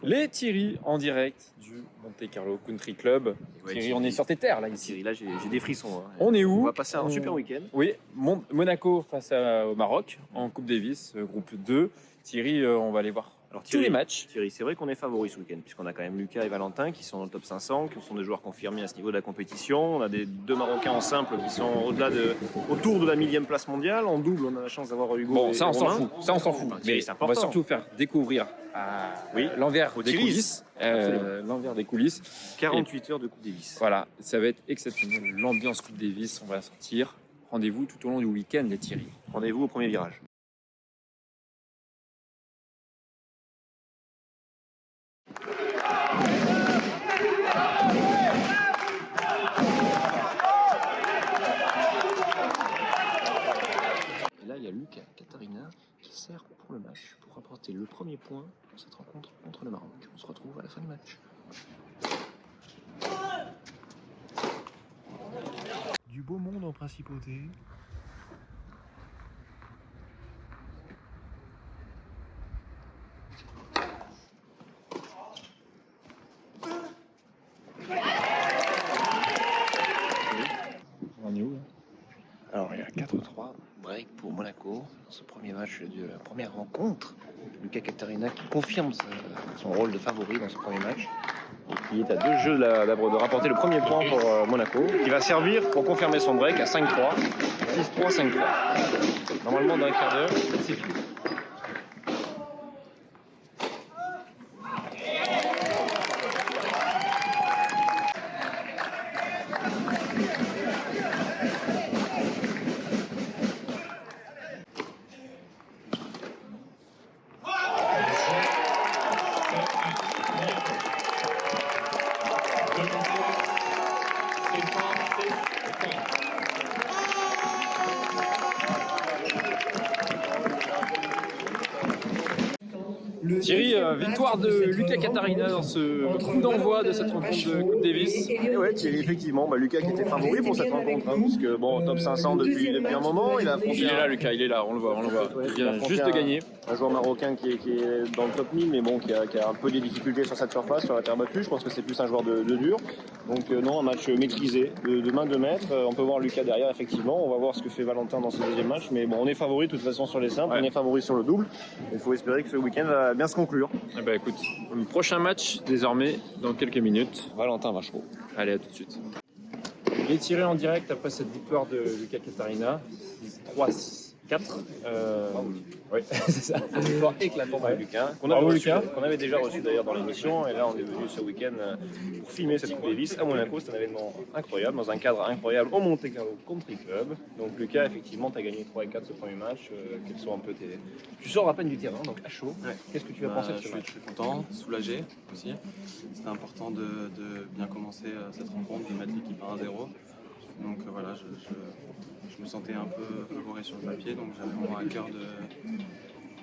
Les Thierry en direct du Monte Carlo Country Club. Ouais, Thierry, on est sur tes terres là ici. Thierry, là j'ai des frissons. Hein. On est où? On va passer un super week-end. Oui, Monaco face au Maroc en Coupe Davis, groupe 2. Thierry, on va aller voir tous les matchs. Thierry, c'est vrai qu'on est favori ce week-end, puisqu'on a quand même Lucas et Valentin qui sont dans le top 500, qui sont des joueurs confirmés à ce niveau de la compétition. On a deux Marocains en simple qui sont autour de la 1000e place mondiale. En double, on a la chance d'avoir Hugo. Bon, et ça on s'en Romain. fout. Ça on s'en fout. Enfin, Mais c'est on va important. surtout faire découvrir l'envers des coulisses. L'envers des coulisses. 48 heures de Coupe Davis. Voilà, ça va être exceptionnel. L'ambiance Coupe Davis, on va la sortir. Rendez-vous tout au long du week-end, les Thierry. Rendez-vous au premier virage. Et là, il y a Lucas Catarina qui sert pour le match, pour apporter le premier point dans cette rencontre contre le Maroc. On se retrouve à la fin du match. Du beau monde en principauté. On est où là? Alors, il y a 4-3, break pour Monaco dans ce premier match de la première rencontre. Lucas Catarina qui confirme son rôle de favori dans ce premier match. Et qui est à 2 jeux de rapporter le premier point pour Monaco, qui va servir pour confirmer son break à 5-3, 6-3, 5-3. Normalement, dans un quart d'heure, c'est fini. Thierry, victoire de Lucas Catarina dans ce coup d'envoi de cette rencontre de Coupe Davis. Et ouais, effectivement, Lucas qui était favori pour cette rencontre, hein, parce que bon, top 500 depuis un moment, il a affronté. Il est là, Lucas, il est là, on le voit. Ouais, Il vient juste de gagner. Un joueur marocain qui est dans le top 1000, mais bon, qui a un peu des difficultés sur cette surface, sur la terre battue. Je pense que c'est plus un joueur de dur. Donc non, un match maîtrisé, de main de maître. On peut voir Lucas derrière, effectivement. On va voir ce que fait Valentin dans ce deuxième match. Mais bon, on est favori de toute façon sur les simples, on est favori sur le double. Il faut espérer que ce week-end va bien se conclure. Eh ben, écoute, le prochain match désormais dans quelques minutes. Valentin Vachereau. Allez, à tout de suite. Il est tiré en direct après cette victoire de Lucas Catarina. 3-6-4. Oui, c'est ça. Une victoire éclatante de Lucas, qu'on avait déjà reçu d'ailleurs dans l'émission. Et là, on est venu ce week-end pour filmer cette Coupe Davis à Monaco. C'est un événement incroyable, dans un cadre incroyable au Monte Carlo Country Club. Donc Lucas, effectivement, tu as gagné 3 et 4 ce premier match. Quels sont un peu tes... Tu sors à peine du terrain, donc à chaud. Ouais. Qu'est-ce que tu vas penser de ce match? Je suis content, soulagé aussi. C'était important de bien commencer cette rencontre, de mettre l'équipe à 1-0. Donc voilà, je me sentais un peu favori sur le papier, donc j'avais vraiment à cœur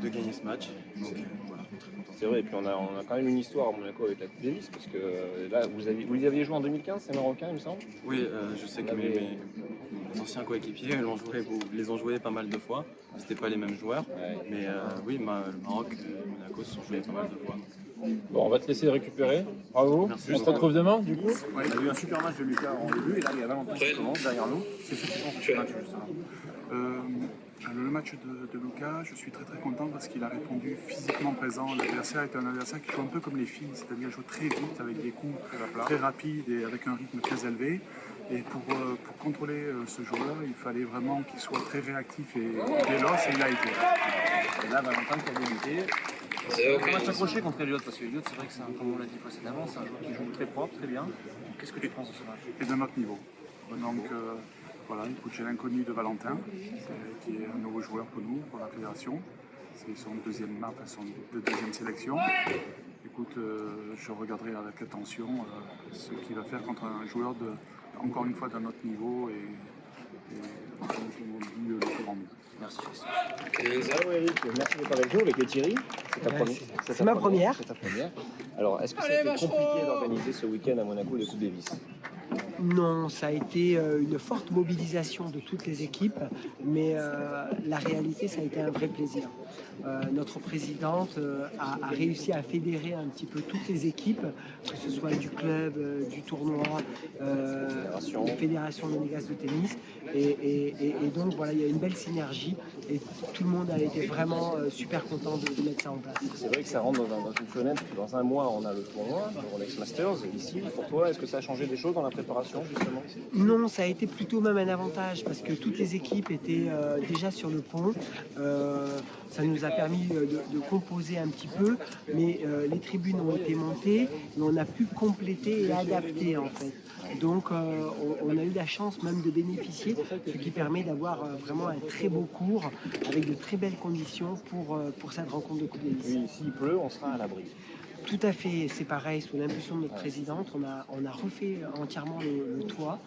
de gagner ce match. Donc voilà, très content. C'est vrai, et puis on a quand même une histoire à Monaco avec la Coupe Davis, parce que là, vous y aviez joué en 2015, c'est marocain, il me semble. Oui, je sais que mes anciens coéquipiers les ont joués pas mal de fois. C'était pas les mêmes joueurs, mais oui, le Maroc et Monaco se sont joués pas mal de fois. Bon, on va te laisser récupérer. Bravo. Merci. On se retrouve demain, du coup. Ouais, on a eu un super match de Lucas en début, et là, il y a Valentin qui commence derrière nous. C'est ce qui pense de ce match, justement. Le match de Lucas, je suis très content parce qu'il a répondu physiquement présent. L'adversaire est un adversaire qui joue un peu comme les filles, c'est-à-dire joue très vite avec des coups très rapides et avec un rythme très élevé. Et pour contrôler ce joueur, il fallait vraiment qu'il soit très réactif et véloce, et il a été. Et là, Valentin qui a débuté. C'est un match accroché contre Elliott, parce que Elliott, c'est vrai que comme on l'a dit précédemment, c'est un joueur qui joue très propre, très bien. Qu'est-ce que tu penses de ce match? Et d'un autre niveau. Donc voilà, écoute, j'ai l'inconnu de Valentin, qui est un nouveau joueur pour nous, pour la fédération. C'est son deuxième sélection. Écoute, je regarderai avec attention ce qu'il va faire contre un joueur encore une fois d'un autre niveau et mieux le plus grand mieux. Merci Christophe. Salut Eric, merci d'être avec nous, avec les Thierry. C'est ma première. C'est ta première. Alors, est-ce que c'était compliqué d'organiser ce week-end à Monaco de Coupe Davis? Non, ça a été une forte mobilisation de toutes les équipes, mais la réalité, ça a été un vrai plaisir. notre présidente a réussi à fédérer un petit peu toutes les équipes, que ce soit du club, du tournoi, de la fédération monégasque de tennis. Et donc voilà, il y a une belle synergie et tout le monde a été vraiment super content de mettre ça en place. C'est vrai que ça rentre dans une fenêtre. Dans un mois, on a le tournoi, le Rolex Masters. Ici, pour toi, est-ce que ça a changé des choses dans la préparation, justement? Non, ça a été plutôt même un avantage parce que toutes les équipes étaient déjà sur le pont. Ça nous a permis de composer un petit peu, mais les tribunes ont été montées et on a pu compléter et adapter en fait. Donc on a eu la chance même de bénéficier, ce qui permet d'avoir vraiment un très beau cours avec de très belles conditions pour cette rencontre de Coupe Davis. Oui, s'il pleut, on sera à l'abri. Tout à fait, c'est pareil, sous l'impulsion de notre présidente, on a refait entièrement le toit,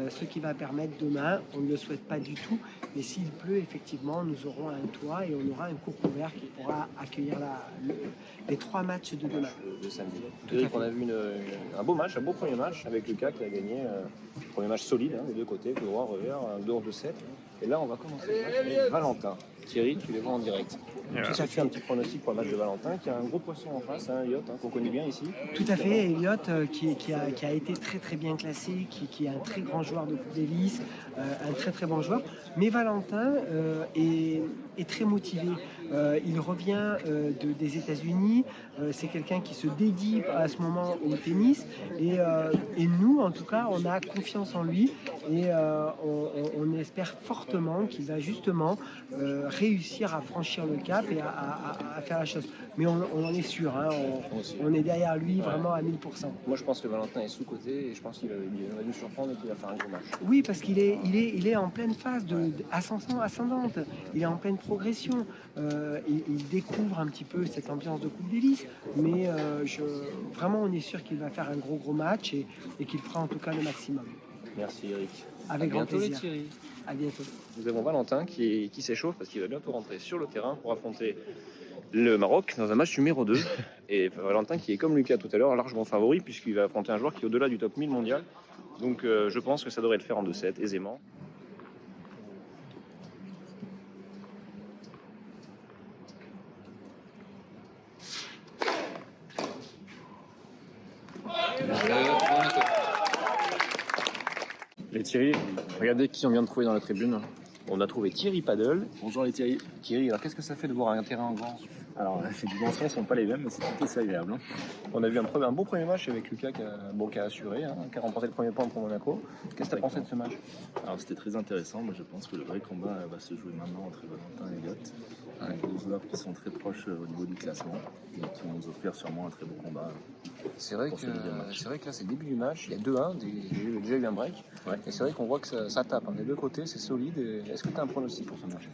ce qui va permettre demain, on ne le souhaite pas du tout, mais s'il pleut, effectivement, nous aurons un toit et on aura un cours couvert qui pourra accueillir les 3 matchs de demain. De samedi. Eric, on a vu un beau match, un beau premier match avec Lucas qui a gagné premier match solide, des deux côtés, coup droit, revers, un 2-2-7. Et là, on va commencer le match avec Valentin. Thierry, tu les vois en direct. Tu as fait un petit pronostic pour le match de Valentin, qui a un gros poisson en face, Elliot, qu'on connaît bien ici. Tout à fait, Elliot, qui a été très très bien classé, qui est un très grand joueur de Coupe Davis, un très très bon joueur. Mais Valentin est très motivé. Il revient des États-Unis. C'est quelqu'un qui se dédie à ce moment au tennis. Et nous, en tout cas, on a confiance en lui et on espère fortement qu'il va justement réussir à franchir le cap et à faire la chose. Mais on en est sûr, on est derrière lui vraiment à 1000%. Moi, je pense que Valentin est sous-coté et je pense qu'il va nous surprendre et qu'il va faire un gros match. Oui, parce qu'il est en pleine phase d'ascension ascendante. Il est en pleine progression. Il découvre un petit peu cette ambiance de Coupe Davis. Mais vraiment, on est sûr qu'il va faire un gros match et qu'il fera en tout cas le maximum. Merci Eric. Avec grand plaisir. Les Thierry. À bientôt. Nous avons Valentin qui s'échauffe parce qu'il va bientôt rentrer sur le terrain pour affronter le Maroc dans un match numéro 2. Et Valentin qui est comme Lucas tout à l'heure, largement favori puisqu'il va affronter un joueur qui est au-delà du top 1000 mondial. Donc je pense que ça devrait le faire en 2-7 aisément. Les Thierry, regardez qui on vient de trouver dans la tribune. On a trouvé Thierry Paddle. Bonjour les Thierry. Thierry, alors qu'est-ce que ça fait de voir un terrain en grand? Alors les dimensions ne sont pas les mêmes, mais c'est tout aussi agréable. On a vu un beau premier match avec Lucas qui a assuré, qui a remporté le premier point pour Monaco. Qu'est-ce que tu as pensé de ce match? Alors c'était très intéressant, mais je pense que le vrai combat va se jouer maintenant entre Valentin et Elliot. Deux joueurs qui sont très proches au niveau du classement et qui vont nous offrir sûrement un très beau combat. C'est vrai que là c'est le début du match, il y a 2-1, il y a déjà eu un break. Ouais. Et c'est vrai qu'on voit que ça tape, des deux côtés, c'est solide. Est-ce que tu as un pronostic pour ce match?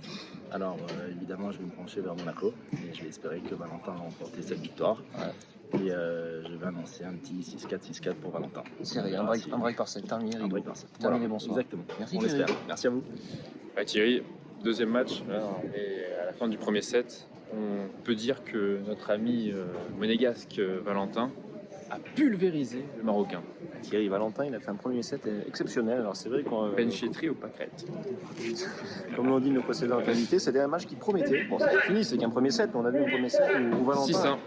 Alors évidemment je vais me pencher vers Monaco et je vais espérer que Valentin va remporter cette victoire. Ouais. Et je vais annoncer un petit 6-4, 6-4 pour Valentin. C'est vrai, un break par 7, terminé. Un break par 7. Terminé, voilà, bonsoir. exactement. Merci on Thierry. l'espère. Merci à vous. Ouais, Thierry, deuxième match, et à la fin du premier set, on peut dire que notre ami monégasque Valentin a pulvérisé le Marocain. Thierry Valentin, il a fait un premier set exceptionnel. Alors c'est vrai qu'on Benchetri ou pâquerette. comme l'ont dit nos précédents invités, c'était un match qui promettait. Bon, c'est pas fini, c'est qu'un premier set, mais on a vu un premier set où Valentin 6-1.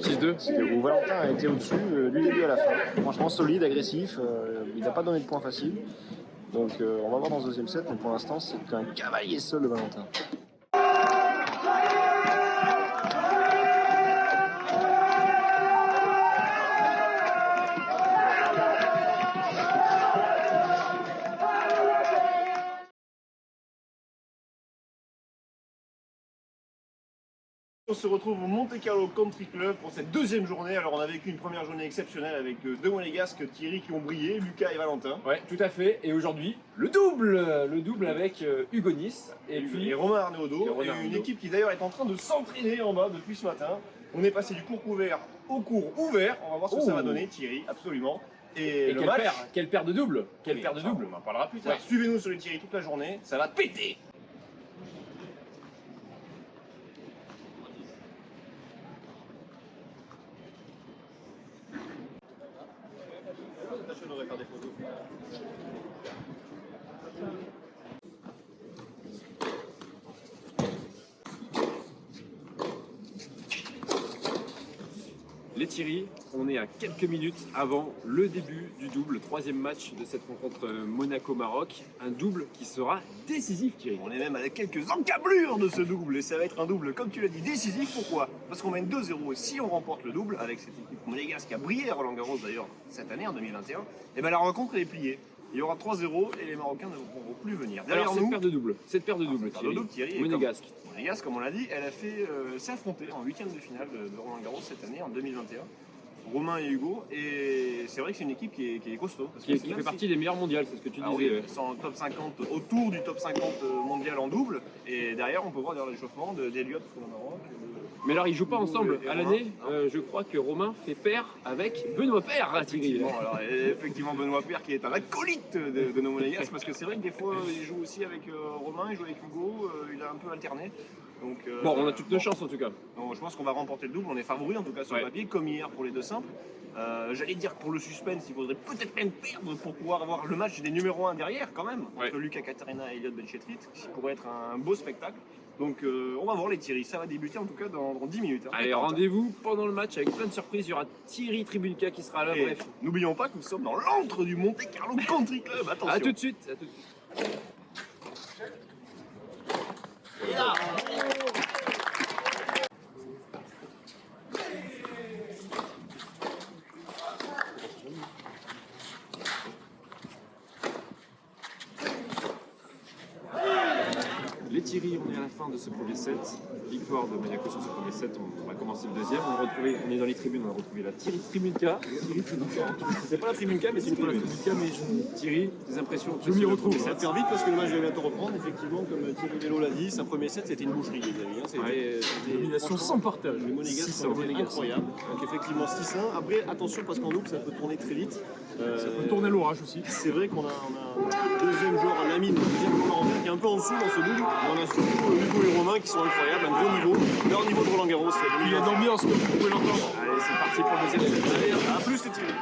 6-2. Où Valentin a été au-dessus du début à la fin. Franchement solide, agressif, il n'a pas donné de points faciles. Donc on va voir dans ce deuxième set, mais pour l'instant c'est un cavalier seul de Valentin. On se retrouve au Monte Carlo Country Club pour cette deuxième journée. Alors on a vécu une première journée exceptionnelle avec deux monégasques, Thierry, qui ont brillé, Lucas et Valentin. Ouais, tout à fait. Et aujourd'hui, le double avec Hugo Nice Et Romain Arnaudot, une équipe qui d'ailleurs est en train de s'entraîner en bas depuis ce matin. On est passé du cours couvert au cours ouvert. On va voir ce que ça va donner, Thierry, absolument. Et le match, quelle paire de double. on en parlera plus tard. Ouais. Suivez-nous sur les Thierry toute la journée, ça va péter. Je devrais faire des photos. Les Thierry, on est à quelques minutes avant le début du double, le troisième match de cette rencontre Monaco-Maroc. Un double qui sera décisif, Thierry. On est même à quelques encablures de ce double et ça va être un double, comme tu l'as dit, décisif. Pourquoi? Parce qu'on mène 2-0 et si on remporte le double avec cette équipe monégasque qui a brillé à Roland-Garros d'ailleurs cette année en 2021, et ben la rencontre elle est pliée. Il y aura 3-0 et les Marocains ne pourront plus venir. Alors cette paire de double, Thierry, monégasque. Monégasque, comme on l'a dit, elle a fait s'affronter en huitième de finale de Roland-Garros cette année en 2021. Romain et Hugo, et c'est vrai que c'est une équipe qui est costaud. Parce Qui fait partie des meilleurs mondiales, c'est ce que tu disais. Oui, ils sont en top 50, autour du top 50 mondial en double, et derrière on peut voir l'échauffement d'Eliott pour le Maroc. Mais alors ils jouent pas ensemble et à Romain, l'année. Je crois que Romain fait pair avec Benoît Paire, Thierry. Effectivement, alors, effectivement, Benoît Paire qui est un acolyte de nos monégasques, parce que c'est vrai que des fois il joue aussi avec Romain, il joue avec Hugo, il a un peu alterné. Donc, Bon, on a toutes nos chances en tout cas. donc, je pense qu'on va remporter le double, on est favori en tout cas sur le papier, comme hier pour les deux simples. J'allais dire que pour le suspense, il faudrait peut-être même perdre pour pouvoir avoir le match des numéros 1 derrière quand même, entre Lucas Catarina et Eliott Benchetrit, qui pourrait être un beau spectacle. Donc on va voir les Thierry, ça va débuter en tout cas dans 10 minutes. Hein. Allez, rendez-vous pendant le match avec plein de surprises. Il y aura Thierry Tribunka qui sera là. Et Bref, n'oublions pas que nous sommes dans l'antre du Monte Carlo Country Club, attention. à tout de suite. À tout de suite. Les Thierry, on est à la fin de ce premier set. Victoire de Monaco sur ce premier set. On va commencer le deuxième. On est dans les tribunes. On a retrouvé la Thierry Tribunka. C'est pas la Tribunka, mais c'est une tribune. Thierry, des impressions. Je m'y retrouve. Ça va faire vite parce que le match va bientôt reprendre. Effectivement, comme Thierry Vélo l'a dit, sa premier set c'était une boucherie, les amis. Hein. C'était Domination sans partage. les Monégasques sont incroyables. Donc effectivement 6-1. Après, attention parce qu'en double ça peut tourner très vite. Ça peut tourner à l'orage aussi. C'est vrai qu'on a un deuxième joueur, un ami, deuxième joueur en vert qui est un peu en dessous dans ce double. On a surtout Hugo et Romain qui sont incroyables, un gros niveau. Leur niveau de Roland Garros. Il y a d'ambiance comme vous pouvez l'entendre. Allez, c'est parti pour le deuxième set. Allez, A plus les Thierry.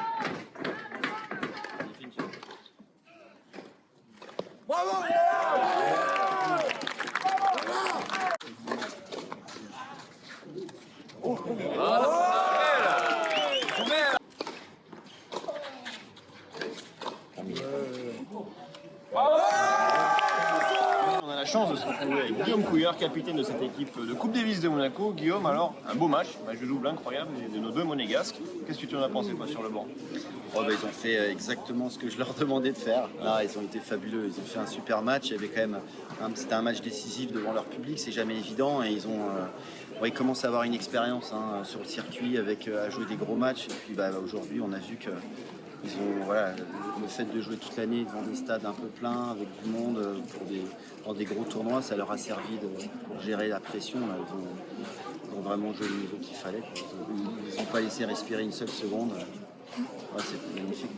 On a la chance de se retrouver avec Guillaume Couillard, capitaine de cette équipe de Coupe Davis de Monaco. Guillaume, alors, un beau match de double incroyable de nos deux monégasques. Qu'est-ce que tu en as pensé toi sur le banc? Oh bah, ils ont fait exactement ce que je leur demandais de faire. Là, ils ont été fabuleux. Ils ont fait un super match. Il y avait quand même c'était un match décisif devant leur public. C'est jamais évident. Et ils commencent à avoir une expérience sur le circuit à jouer des gros matchs. Et puis aujourd'hui, on a vu que le fait de jouer toute l'année devant des stades un peu pleins, avec du monde, dans des gros tournois, ça leur a servi de gérer la pression. Là. Ils ont vraiment joué le niveau qu'il fallait. Ils n'ont pas laissé respirer une seule seconde. C'est magnifique.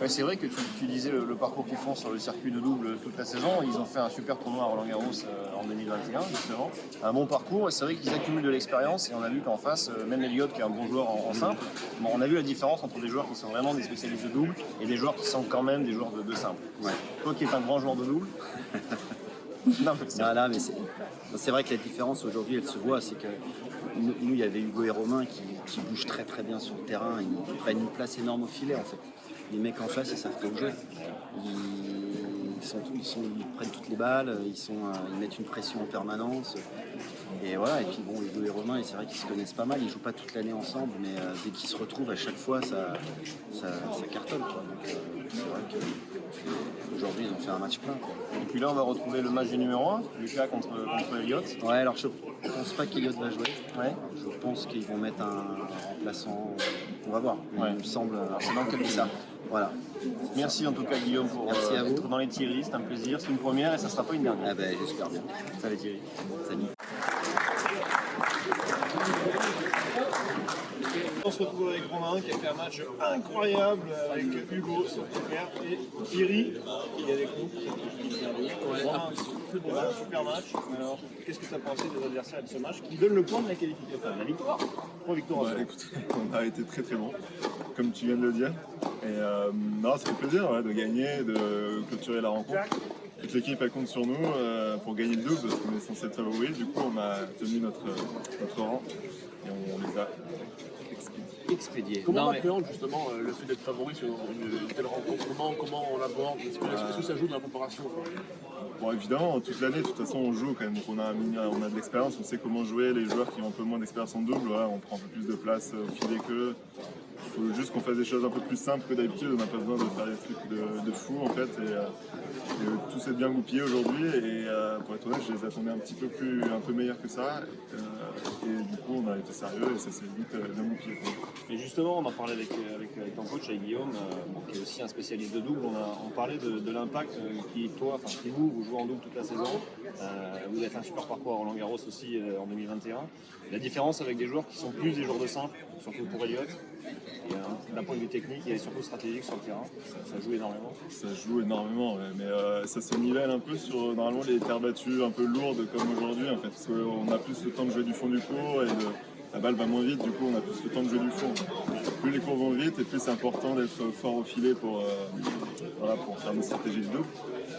Ouais, c'est vrai que tu disais le parcours qu'ils font sur le circuit de double toute la saison. Ils ont fait un super tournoi à Roland-Garros en 2021, justement. Un bon parcours, et c'est vrai qu'ils accumulent de l'expérience. Et on a vu qu'en face, même Eliott, qui est un bon joueur en simple, on a vu la différence entre des joueurs qui sont vraiment des spécialistes de double et des joueurs qui sont quand même des joueurs de simple. Ouais. Toi qui es un grand joueur de double. Mais c'est vrai que la différence aujourd'hui, elle se voit, c'est que nous, il y avait Hugo et Romain qui bougent très très bien sur le terrain, ils prennent une place énorme au filet en fait. Les mecs en face, ils savent pas où jouer. Ils prennent toutes les balles, ils mettent une pression en permanence. Et voilà, et puis bon, Hugo et Romain, c'est vrai qu'ils se connaissent pas mal, ils jouent pas toute l'année ensemble, mais dès qu'ils se retrouvent, à chaque fois, ça cartonne. Quoi. Donc c'est vrai qu'aujourd'hui, ils ont fait un match plein. Quoi. Et puis là, on va retrouver le match du numéro 1, Lucas contre Eliott. Ouais, alors je pense pas qu'Eliott va jouer. Ouais. Je pense qu'ils vont mettre un remplaçant. On va voir. Ouais. Il me semble. C'est dans quelques ça. Voilà. Merci en tout cas Guillaume pour Merci à vous. être dans les Thierry, c'est un plaisir, c'est une première et ça sera pas une dernière. Ah ben, j'espère bien. Salut Thierry. Salut. On se retrouve avec Romain qui a fait un match incroyable avec Hugo sur première et Thierry qui est avec nous. Romain, super match. Alors, qu'est-ce que tu as pensé des adversaires de ce match qui donne le point de la qualification, de la victoire? 3 victoires. Écoute, on a été très très bon, comme tu viens de le dire. Et non, ça fait plaisir de gagner, de clôturer la rencontre. Toute l'équipe elle compte sur nous pour gagner le double parce qu'on est censé être favori. Du coup, on a tenu notre rang et on les a expédiés. expédié. Comment Non, on mais- appréhende justement le fait d'être favori sur une telle rencontre? Comment on l'aborde? Est-ce que ça joue dans la préparation? Bon, évidemment, toute l'année, de toute façon, on joue quand même. Donc on a de l'expérience, on sait comment jouer. Les joueurs qui ont un peu moins d'expérience en double, voilà, on prend un peu plus de place au filet qu'eux. Il faut juste qu'on fasse des choses un peu plus simples que d'habitude. On n'a pas besoin de faire des trucs de fou en fait. Et tout s'est bien goupillé aujourd'hui. Et pour être honnête, je les attendais un peu meilleurs que ça. Et du coup, on a été sérieux et ça s'est vite bien goupillé. Et justement, on en parlait avec ton coach, avec Guillaume, qui est aussi un spécialiste de double. On parlait de l'impact qui vous jouez en double toute la saison. Vous avez fait un super parcours à Roland Garros aussi en 2021. La différence avec des joueurs qui sont plus des joueurs de simple, surtout pour Elliott, d'un point de vue technique et surtout stratégique sur le terrain, ça joue énormément. Ça joue énormément, ouais, mais ça se nivelle un peu sur normalement les terres battues un peu lourdes comme aujourd'hui en fait, parce qu'on a plus le temps de jouer du fond du court et la balle va moins vite, du coup on a plus le temps de jouer du fond. Plus les cours vont vite et plus c'est important d'être fort au filet pour faire nos stratégies de double.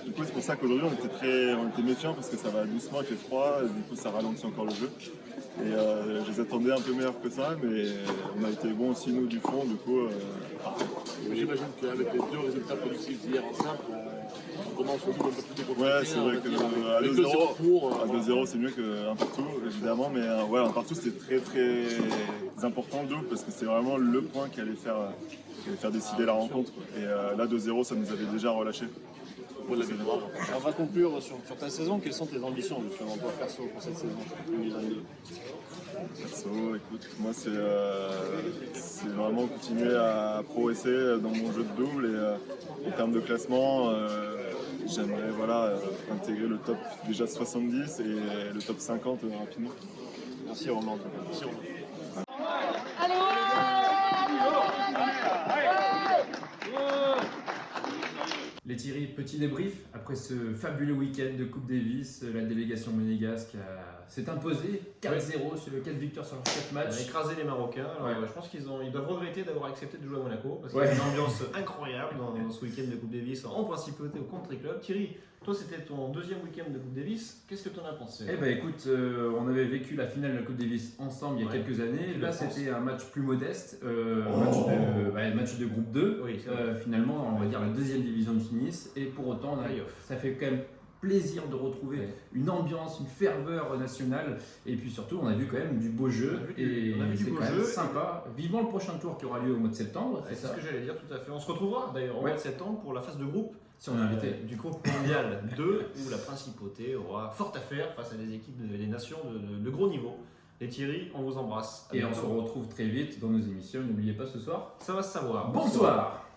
Du coup c'est pour ça qu'aujourd'hui on était méfiants parce que ça va doucement, il fait froid, et du coup ça ralentit encore le jeu. Et je les attendais un peu meilleurs que ça, mais on a été bons aussi nous du fond, du coup parfait. J'imagine qu'avec les deux résultats positifs d'hier en simple, on commence au double un peu plus décontracté. Ouais, c'est vrai qu'à 2-0 c'est mieux qu'un partout évidemment, mais ouais, un partout c'était très très important le double parce que c'est vraiment le point qui allait faire décider la rencontre. Et là 2-0 ça nous avait déjà relâché. On va conclure sur ta saison. Quelles sont tes ambitions justement toi perso pour cette saison 2022? Perso, écoute, moi c'est vraiment continuer à progresser dans mon jeu de double et en termes de classement, j'aimerais intégrer le top déjà 70 et le top 50 rapidement. Merci Romain en tout cas. Merci Romain. Les Thierry, petit débrief. Après ce fabuleux week-end de Coupe Davis, la délégation monégasque s'est imposée 4-0 sur 4 victoires sur leurs 4 matchs. On a écrasé les Marocains. Alors, Ouais. je pense qu'ils doivent regretter d'avoir accepté de jouer à Monaco parce qu'il Ouais. y a une ambiance incroyable dans ce week-end de Coupe Davis en principauté au Country Club. Thierry, toi c'était ton deuxième week-end de Coupe Davis. Qu'est-ce que tu en as pensé? Eh ben écoute, on avait vécu la finale de la Coupe Davis ensemble il y a quelques années. Là c'était un match plus modeste, match de groupe 2. Oui, c'est vrai. Finalement, on va dire la deuxième division de Tunis. Et pour autant, ça fait quand même plaisir de retrouver une ambiance, une ferveur nationale. Et puis surtout, on a vu quand même du beau jeu. Et c'est quand même sympa. Vivement le prochain tour qui aura lieu au mois de septembre. C'est ce que j'allais dire, tout à fait. On se retrouvera d'ailleurs au mois de septembre pour la phase de groupe. Si on est invité. Du groupe mondial 2 où la principauté aura fort à faire face à des équipes des nations de gros niveau. Et Thierry, on vous embrasse. Et on se retrouve très vite dans nos émissions. N'oubliez pas ce soir. Ça va se savoir. Bonsoir.